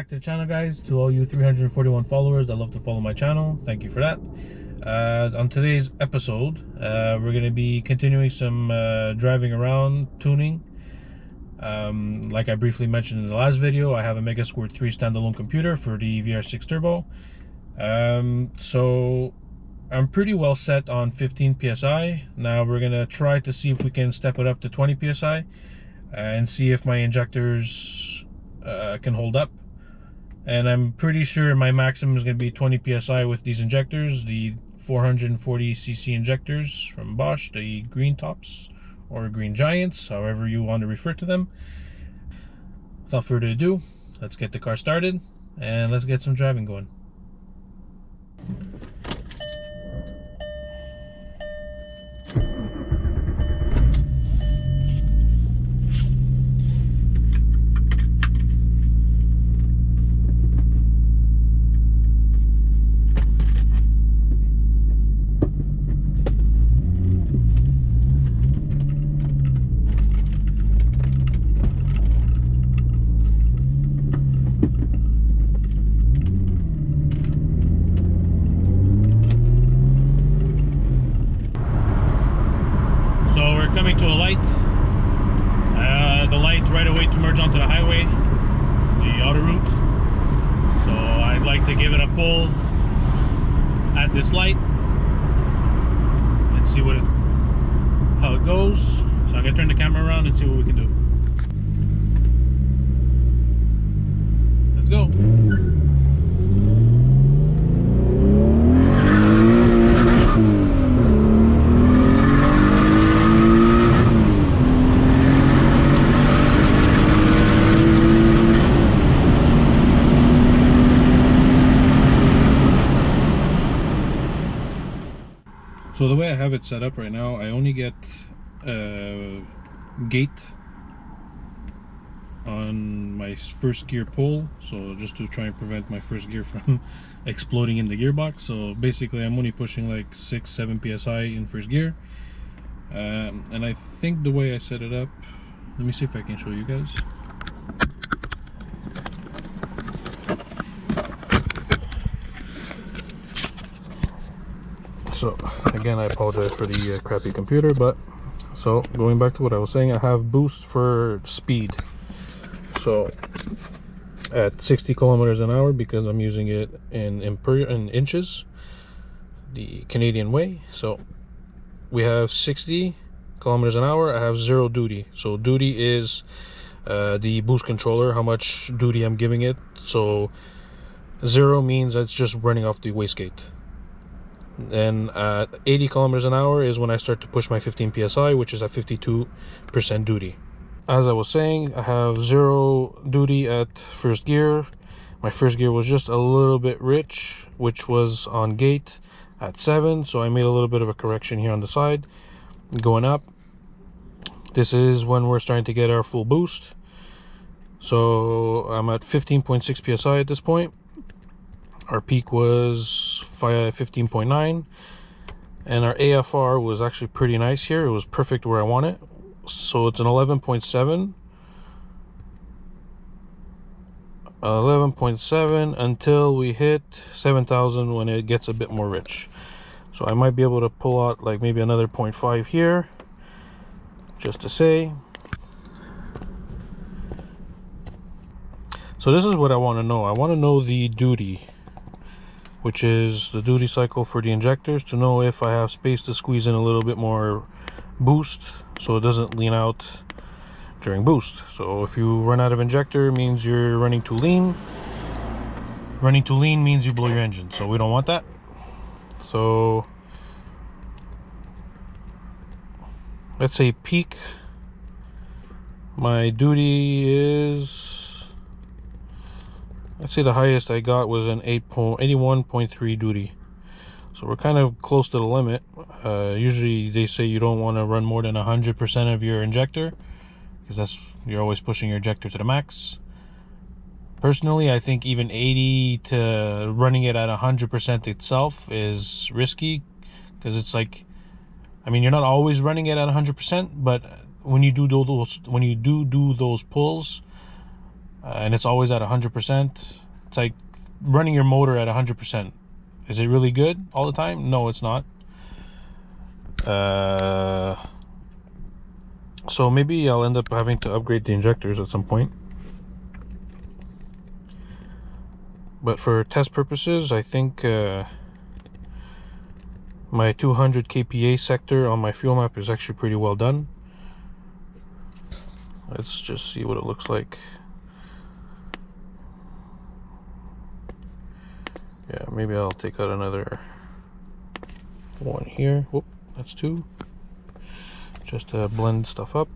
back to the channel, guys. To all you 341 followers that love to follow my channel, thank you for that. On today's episode, we're going to be continuing some driving around tuning. Like I briefly mentioned in the last video, I have a Megasquirt 3 standalone computer for the VR6 Turbo. So I'm pretty well set on 15 psi. Now we're going to try to see if we can step it up to 20 psi and see if my injectors can hold up. And I'm pretty sure my maximum is going to be 20 psi with these injectors, the 440cc injectors from Bosch, the green tops or green giants, however you want to refer to them. Without further ado, let's get the car started and let's get some driving going. Coming to a light, the light right away to merge onto the highway, the auto route. So I'd like to give it a pull at this light and see how it goes. So I'm gonna turn the camera around and see what we can do. Let's go. So the way I have it set up right now, I only get gate on my first gear pull, so just to try and prevent my first gear from exploding in the gearbox. So basically I'm only pushing like 6-7 psi in first gear, and I think the way I set it up, let me see if I can show you guys. So again, I apologize for the crappy computer, but so going back to what I was saying, I have boost for speed. So at 60 kilometers an hour, because I'm using it in inches, the Canadian way. So we have 60 kilometers an hour. I have 0 duty. So duty is the boost controller, how much duty I'm giving it. So 0 means it's just running off the wastegate. Then at 80 kilometers an hour is when I start to push my 15 psi, which is at 52% duty. As I was saying, I have 0 duty at first gear. My first gear was just a little bit rich, which was on gate at 7, so I made a little bit of a correction here on the side. Going up, this is when we're starting to get our full boost. So I'm at 15.6 psi at this point. Our peak was 15.9, and our AFR was actually pretty nice here. It was perfect where I want it. So it's an 11.7 until we hit 7,000, when it gets a bit more rich. So I might be able to pull out like maybe another 0.5 here, just to say. So this is what I want to know. I want to know the duty, which is the duty cycle for the injectors, to know if I have space to squeeze in a little bit more boost so it doesn't lean out during boost. So if you run out of injector, means you're running too lean. Running too lean means you blow your engine, so we don't want that. So let's say peak, my duty is, let's say the highest I got was an 81.3 duty. So we're kind of close to the limit. Usually they say you don't want to run more than 100% of your injector, because you're always pushing your injector to the max. Personally, I think even 80 to running it at 100% itself is risky, because it's like, I mean, you're not always running it at 100%, but when you do those pulls, and it's always at 100%. It's like running your motor at 100%. Is it really good all the time? No, it's not. So maybe I'll end up having to upgrade the injectors at some point. But for test purposes, I think my 200 kPa sector on my fuel map is actually pretty well done. Let's just see what it looks like. Yeah, maybe I'll take out another one here. Whoop, that's two. Just to blend stuff up.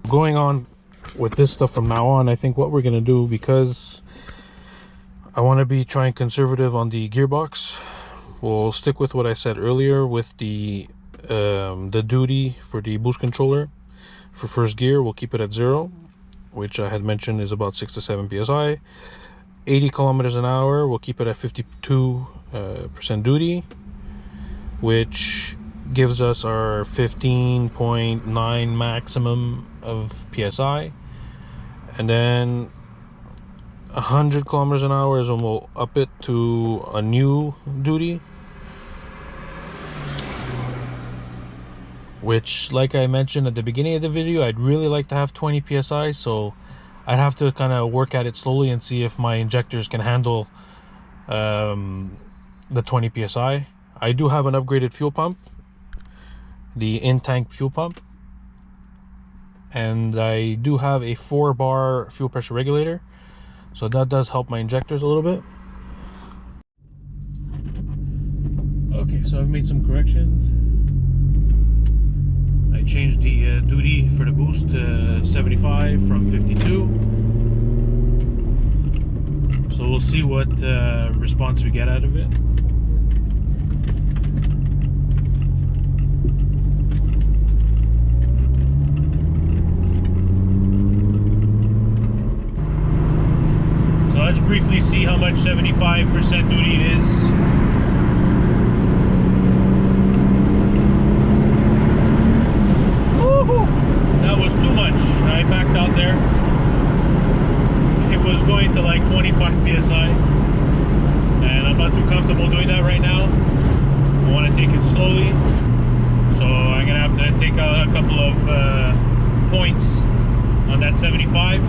Going on with this stuff from now on, I think what we're gonna do, because I want to be trying conservative on the gearbox, we'll stick with what I said earlier with the duty for the boost controller. For first gear, we'll keep it at 0, which I had mentioned is about 6 to 7 psi. 80 kilometers an hour, we'll keep it at 52% duty, which gives us our 15.9 maximum of psi. And then 100 kilometers an hour is when we'll up it to a new duty, which, like I mentioned at the beginning of the video, I'd really like to have 20 psi, so I'd have to kind of work at it slowly and see if my injectors can handle the 20 psi. I do have an upgraded fuel pump, the in-tank fuel pump, and I do have a 4-bar fuel pressure regulator, so that does help my injectors a little bit. Okay, so I've made some corrections. I changed the duty for the boost to 75 from 52. So we'll see what response we get out of it. So let's briefly see how much 75% duty is. That was too much. I backed out there. It was going to like 25 psi, and I'm not too comfortable doing that right now. I want to take it slowly, so I'm gonna have to take out a couple of points on that 75.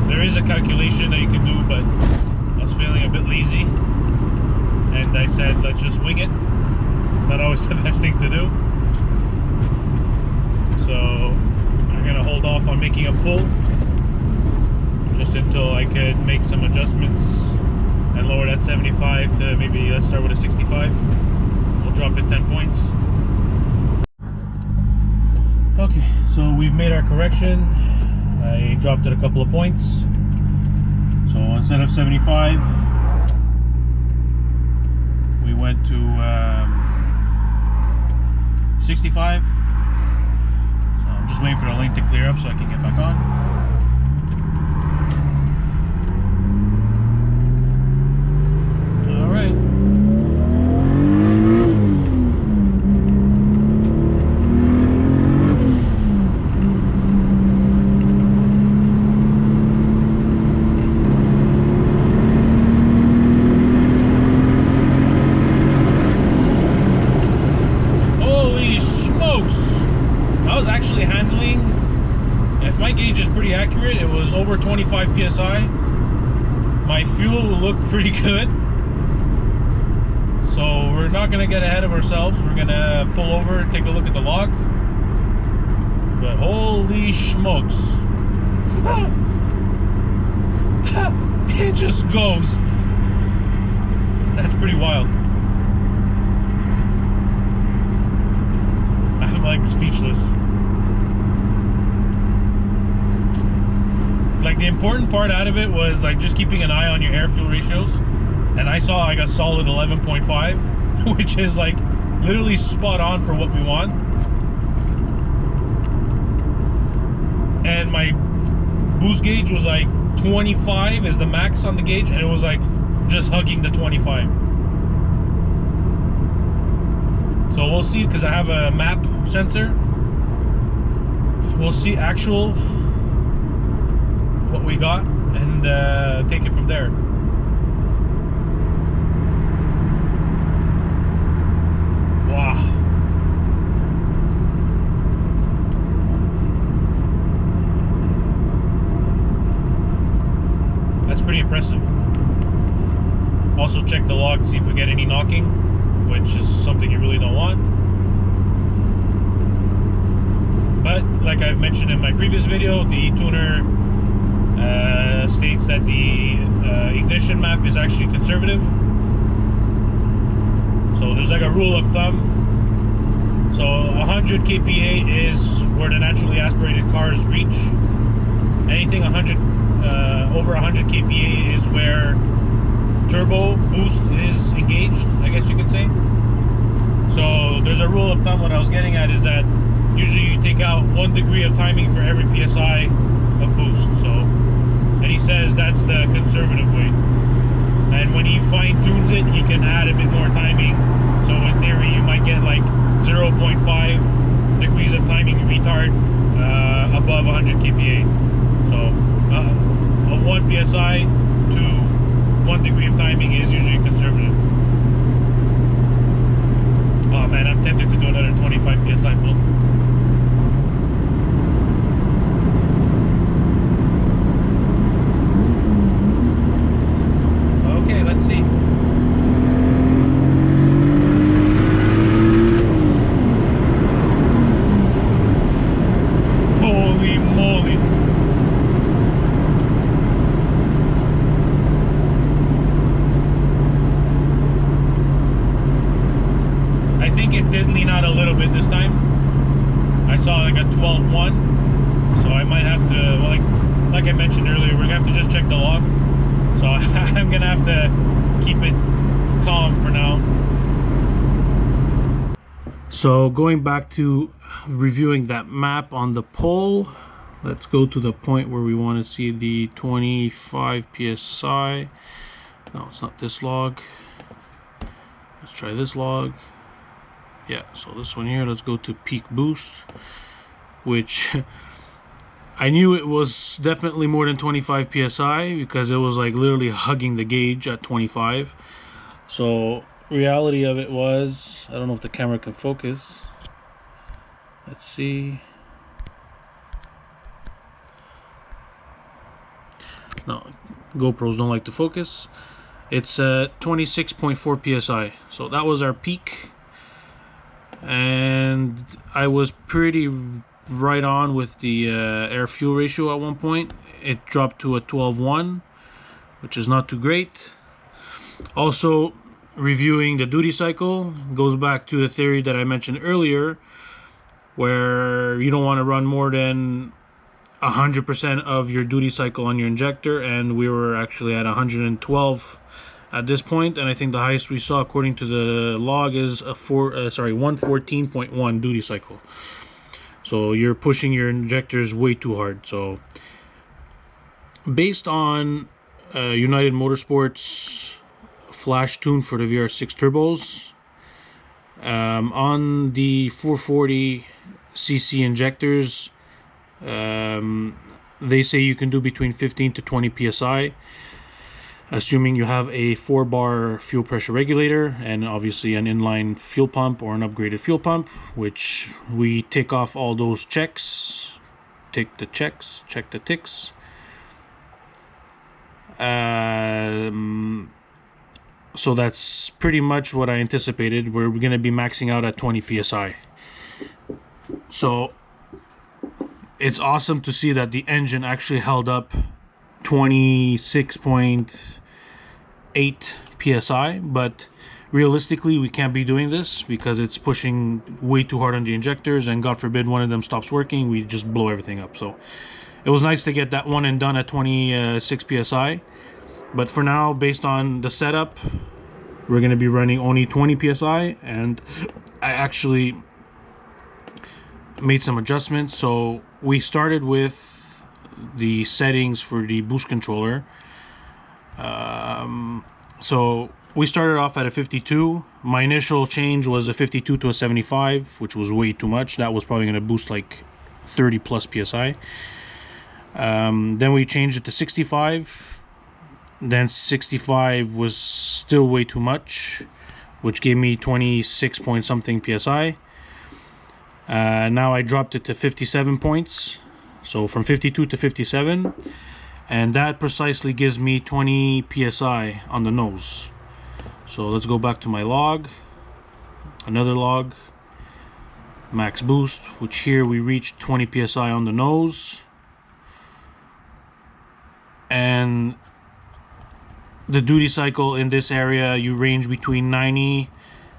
There is a calculation that you can do, but I was feeling a bit lazy, and I said let's just wing it. Not always the best thing to do, so I'm gonna hold off on making a pull just until I could make some adjustments and lower that 75 to maybe, let's start with a 65. We'll drop it 10 points. Okay, so we've made our correction. I dropped it a couple of points, so instead of 75 we went to 65. So I'm just waiting for the link to clear up so I can get back on. All right. It was over 25 psi. My fuel looked pretty good, so we're not gonna get ahead of ourselves. We're gonna pull over and take a look at the log. But holy smokes, it just goes. That's pretty wild. I'm like speechless. Like, the important part out of it was like just keeping an eye on your air fuel ratios, and I saw like a solid 11.5, which is like literally spot on for what we want. And my boost gauge was like 25 is the max on the gauge, and it was like just hugging the 25. So we'll see, because I have a map sensor. We'll see actual what we got and take it from there. Wow. That's pretty impressive. Also check the log, see if we get any knocking, which is something you really don't want. But like I've mentioned in my previous video, the tuner states that the ignition map is actually conservative. So there's like a rule of thumb. So 100 kPa is where the naturally aspirated cars reach. Anything 100 over 100 kPa is where turbo boost is engaged, I guess you could say. So there's a rule of thumb. What I was getting at is that usually you take out 1 degree of timing for every PSI of boost. So, and he says that's the conservative way. And when he fine tunes it, he can add a bit more timing. So in theory, you might get like 0.5 degrees of timing retard above 100 kPa. So a 1 PSI to 1 degree of timing is usually conservative. Oh man, I'm tempted to do another 25 PSI pull. Okay, let's see. Holy moly. I think it did lean out a little bit this time. I saw like a 12.1, so I might have to, well, like I mentioned earlier, we're gonna have to just check the log. So I'm gonna have to keep it calm for now. So going back to reviewing that map on the pole, let's go to the point where we want to see the 25 psi. No, it's not this log. Let's try this log. Yeah, so this one here, let's go to peak boost, which I knew it was definitely more than 25 psi because it was like literally hugging the gauge at 25. So reality of it was, I don't know if the camera can focus. Let's see. No, GoPros don't like to focus. It's 26.4 psi. So that was our peak. And I was pretty right on with the air fuel ratio at one point. It dropped to a 12.1, which is not too great. Also, reviewing the duty cycle goes back to the theory that I mentioned earlier, where you don't want to run more than 100% of your duty cycle on your injector, and we were actually at 112 at this point, and I think the highest we saw according to the log is a 114.1 duty cycle. So you're pushing your injectors way too hard. So based on United Motorsports flash tune for the VR6 turbos, on the 440cc injectors, they say you can do between 15 to 20 psi, assuming you have a 4-bar fuel pressure regulator and obviously an inline fuel pump or an upgraded fuel pump, which we tick off all those checks. Tick the checks, check the ticks. So that's pretty much what I anticipated. We're going to be maxing out at 20 psi. So it's awesome to see that the engine actually held up 26.8 psi, but realistically we can't be doing this because it's pushing way too hard on the injectors, and God forbid one of them stops working, we just blow everything up. So it was nice to get that one and done at 26 psi, but for now, based on the setup, we're going to be running only 20 psi, and I actually made some adjustments. So we started with the settings for the boost controller. So we started off at a 52. My initial change was a 52 to a 75, which was way too much. That was probably going to boost like 30 plus psi. Then we changed it to 65. Then 65 was still way too much, which gave me 26 point something psi. Now I dropped it to 57 points, so from 52 to 57, and that precisely gives me 20 psi on the nose. So let's go back to my log, another log, max boost, which here we reached 20 psi on the nose, and the duty cycle in this area, you range between 90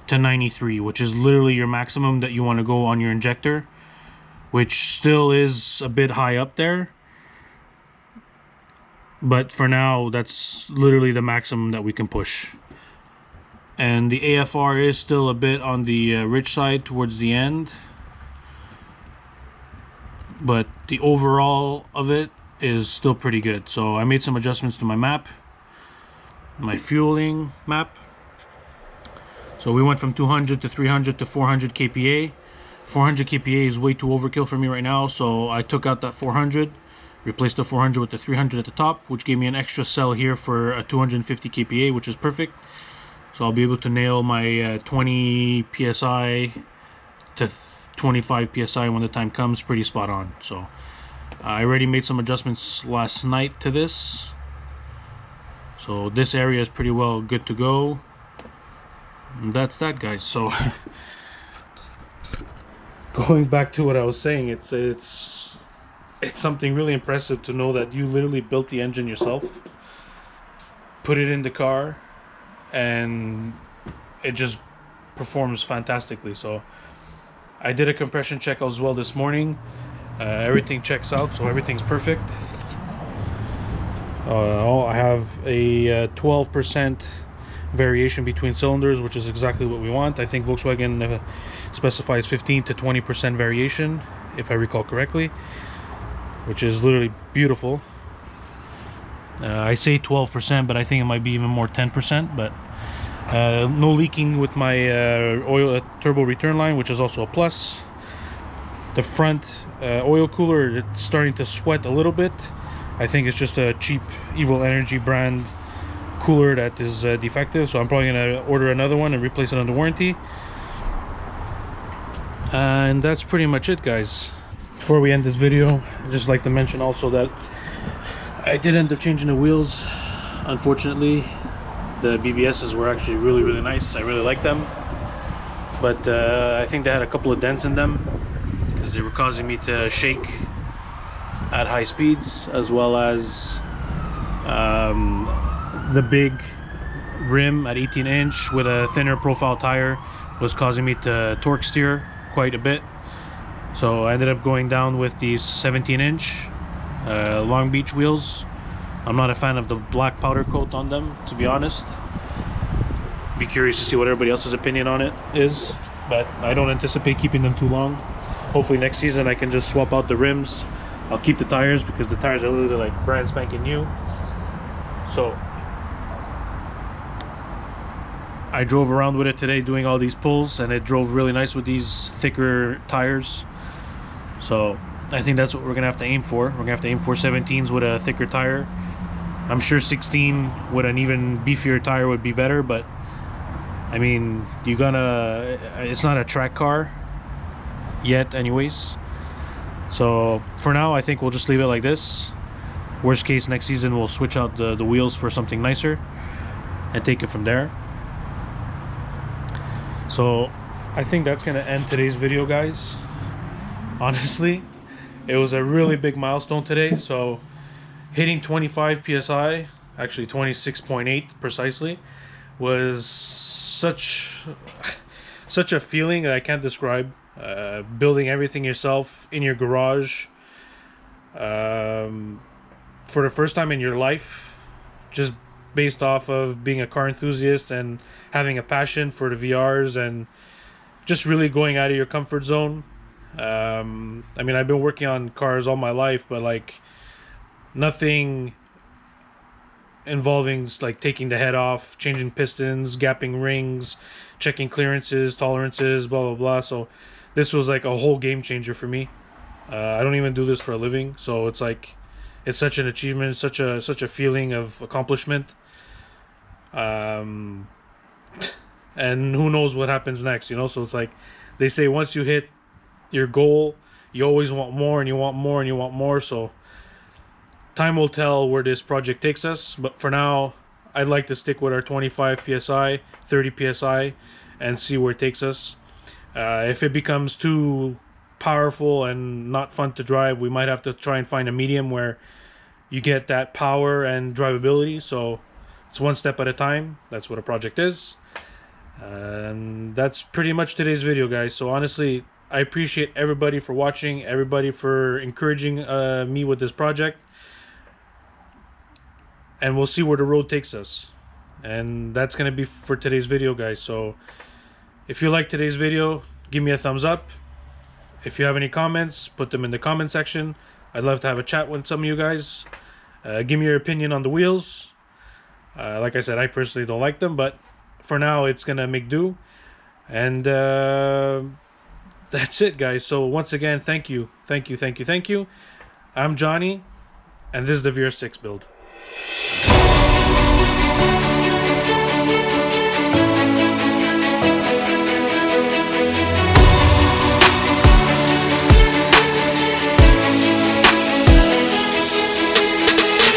to 93, which is literally your maximum that you want to go on your injector, which still is a bit high up there, but for now that's literally the maximum that we can push. And the AFR is still a bit on the rich side towards the end, but the overall of it is still pretty good. So I made some adjustments to my map, my fueling map. So we went from 200 to 300 to 400 kPa. 400 kPa is way too overkill for me right now, so I took out that 400, replaced the 400 with the 300 at the top, which gave me an extra cell here for a 250 kPa, which is perfect. So I'll be able to nail my 20 psi to 25 psi when the time comes, pretty spot on. So I already made some adjustments last night to this. So this area is pretty well good to go. And that's that, guys. So going back to what I was saying, it's something really impressive to know that you literally built the engine yourself, put it in the car, and it just performs fantastically. So I did a compression check as well this morning. Everything checks out, so everything's perfect. I have a 12% variation between cylinders, which is exactly what we want. I think Volkswagen specifies 15 to 20% variation, if I recall correctly, which is literally beautiful. I say 12%, but I think it might be even more, 10%. But no leaking with my oil turbo return line, which is also a plus. The front oil cooler, it's starting to sweat a little bit. I think it's just a cheap Evil Energy brand cooler that is defective, so I'm probably gonna order another one and replace it under warranty. And that's pretty much it, guys. Before we end this video, I'd just like to mention also that I did end up changing the wheels. Unfortunately, the BBSs were actually really nice. I really like them, but I think they had a couple of dents in them because they were causing me to shake at high speeds, as well as the big rim at 18-inch with a thinner profile tire was causing me to torque steer quite a bit. So I ended up going down with these 17-inch Long Beach wheels. I'm not a fan of the black powder coat on them, to be honest. Be curious to see what everybody else's opinion on it is, but I don't anticipate keeping them too long. Hopefully next season I can just swap out the rims. I'll keep the tires because the tires are literally like brand spanking new. So I drove around with it today doing all these pulls, and it drove really nice with these thicker tires. So I think that's what we're gonna have to aim for. We're gonna have to aim for 17s with a thicker tire. I'm sure 16 with an even beefier tire would be better, but I mean, it's not a track car yet anyways. So for now, I think we'll just leave it like this. Worst case, next season we'll switch out the wheels for something nicer and take it from there. So I think that's gonna end today's video, guys. Honestly, it was a really big milestone today. So hitting 25 psi, actually 26.8 precisely, was such a feeling that I can't describe. Building everything yourself in your garage for the first time in your life, just based off of being a car enthusiast and having a passion for the VRs and just really going out of your comfort zone. I mean, I've been working on cars all my life, but like nothing involving like taking the head off, changing pistons, gapping rings, checking clearances, tolerances, blah blah blah. So this was like a whole game changer for me. I don't even do this for a living, so it's like it's such an achievement, such a feeling of accomplishment. And who knows what happens next, you know? So it's like they say, once you hit your goal, you always want more, and you want more, and you want more. So time will tell where this project takes us, but for now I'd like to stick with our 25 psi, 30 psi, and see where it takes us. If it becomes too powerful and not fun to drive, we might have to try and find a medium where you get that power and drivability. So it's one step at a time. That's what a project is. And that's pretty much today's video, guys. So honestly, I appreciate everybody for watching, everybody for encouraging me with this project. And we'll see where the road takes us. And that's going to be for today's video, guys. So if you like today's video, give me a thumbs up. If you have any comments, put them in the comment section. I'd love to have a chat with some of you guys. Give me your opinion on the wheels. Like I said, I personally don't like them, but for now it's going to make do. And that's it, guys. So once again, thank you. Thank you, thank you, thank you. I'm Johnny, and this is the VR6 build.